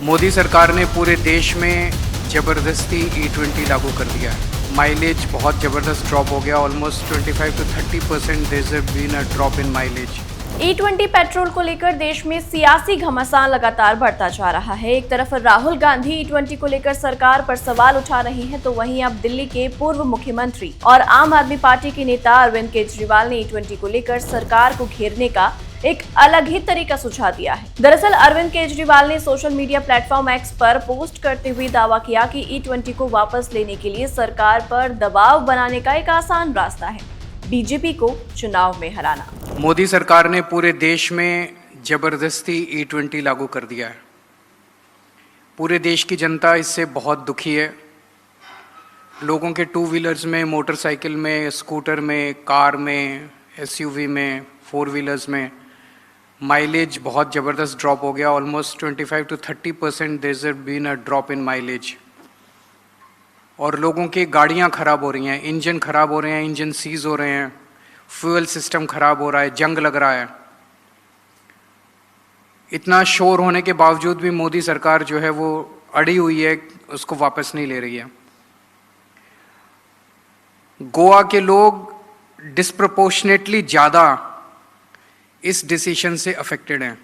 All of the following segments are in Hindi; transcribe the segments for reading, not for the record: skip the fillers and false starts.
मोदी सरकार ने पूरे देश में ज़बरदस्ती E20 लागू कर दिया है। माइलेज बहुत ज़बरदस्त ड्रॉप हो गया, almost 25 to 30% there has been a drop in mileage. E20 petrol को लेकर देश में सियासी घमासान लगातार बढ़ता जा रहा है। एक तरफ राहुल गांधी E20 को लेकर सरकार पर सवाल उठा रही हैं, तो वहीं अब दिल्ली के पूर्व मुख्यमंत्री और आम आदमी पार्टी के नेता अरविंद केजरीवाल ने E20 को लेकर सरकार को घेरने का एक अलग ही तरीका सुझा दिया है। दरअसल अरविंद केजरीवाल ने सोशल मीडिया प्लेटफॉर्म एक्स पर पोस्ट करते हुए दावा किया कि E20 को वापस लेने के लिए सरकार पर दबाव बनाने का एक आसान रास्ता है, बीजेपी को चुनाव में हराना। मोदी सरकार ने पूरे देश में ज़बरदस्ती E20 लागू कर दिया है। पूरे देश की जनता इससे बहुत दुखी है। लोगों के टू व्हीलर्स में, मोटरसाइकिल में, स्कूटर में, कार में, SUV में, फोर व्हीलर्स में माइलेज बहुत ज़बरदस्त ड्रॉप हो गया, almost 25 to 30% there has been a drop in mileage. और लोगों की गाड़ियां ख़राब हो रही हैं, इंजन ख़राब हो रहे हैं, इंजन सीज हो रहे हैं, फ्यूल सिस्टम ख़राब हो रहा है, जंग लग रहा है। इतना शोर होने के बावजूद भी मोदी सरकार जो है वो अड़ी हुई है, उसको वापस नहीं ले रही है। गोवा के लोग डिस्प्रपोर्शनेटली ज़्यादा इस डिसीजन से अफेक्टेड हैं।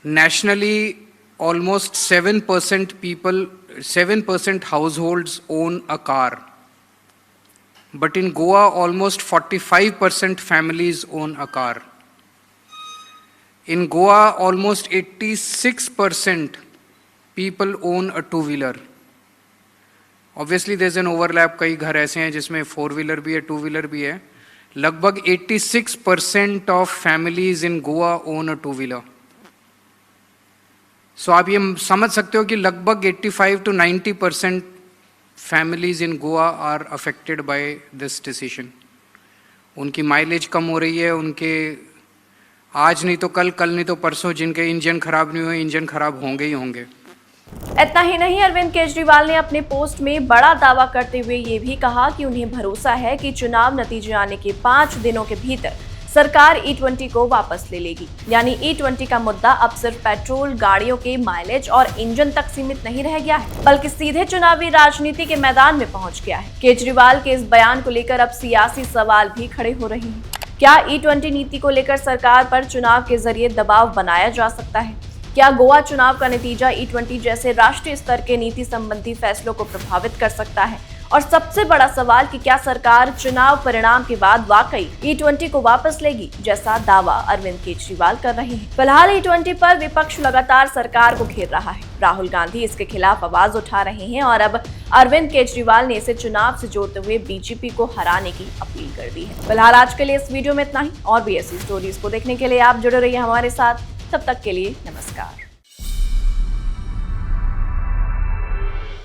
Nationally almost 7% households own a car, but in Goa almost 45% families own a car. In Goa almost 86% people own a two-wheeler. Obviously there's an overlap, कई घर ऐसे हैं जिसमें फोर व्हीलर भी है, टू व्हीलर भी है। लगभग 86% of families in Goa own a two-wheeler. सो आप ये समझ सकते हो कि लगभग 85 to 90% families in Goa are affected by this decision. उनकी माइलेज कम हो रही है, उनके आज नहीं तो कल, कल नहीं तो परसों जिनके इंजन खराब नहीं हुए, इंजन खराब होंगे ही होंगे। इतना ही नहीं, अरविंद केजरीवाल ने अपने पोस्ट में बड़ा दावा करते हुए ये भी कहा कि उन्हें भरोसा है कि चुनाव नतीजे आने के 5 दिनों के भीतर सरकार E20 को वापस ले लेगी। यानी E20 का मुद्दा अब सिर्फ पेट्रोल गाड़ियों के माइलेज और इंजन तक सीमित नहीं रह गया है, बल्कि सीधे चुनावी राजनीति के मैदान में पहुंच गया है। केजरीवाल के इस बयान को लेकर अब सियासी सवाल भी खड़े हो रहे हैं। क्या E20 नीति को लेकर सरकार पर चुनाव के जरिए दबाव बनाया जा सकता है? क्या गोवा चुनाव का नतीजा E20 जैसे राष्ट्रीय स्तर के नीति संबंधी फैसलों को प्रभावित कर सकता है? और सबसे बड़ा सवाल कि क्या सरकार चुनाव परिणाम के बाद वाकई E20 को वापस लेगी, जैसा दावा अरविंद केजरीवाल कर रहे हैं। फिलहाल E20 पर विपक्ष लगातार सरकार को घेर रहा है। राहुल गांधी इसके खिलाफ आवाज उठा रहे हैं और अब अरविंद केजरीवाल ने इसे चुनाव से जोड़ते हुए बीजेपी को हराने की अपील कर दी है। फिलहाल आज के लिए इस वीडियो में इतना ही। और भी ऐसी स्टोरीज को देखने के लिए आप जुड़े रहिए हमारे साथ। तब तक के लिए नमस्कार।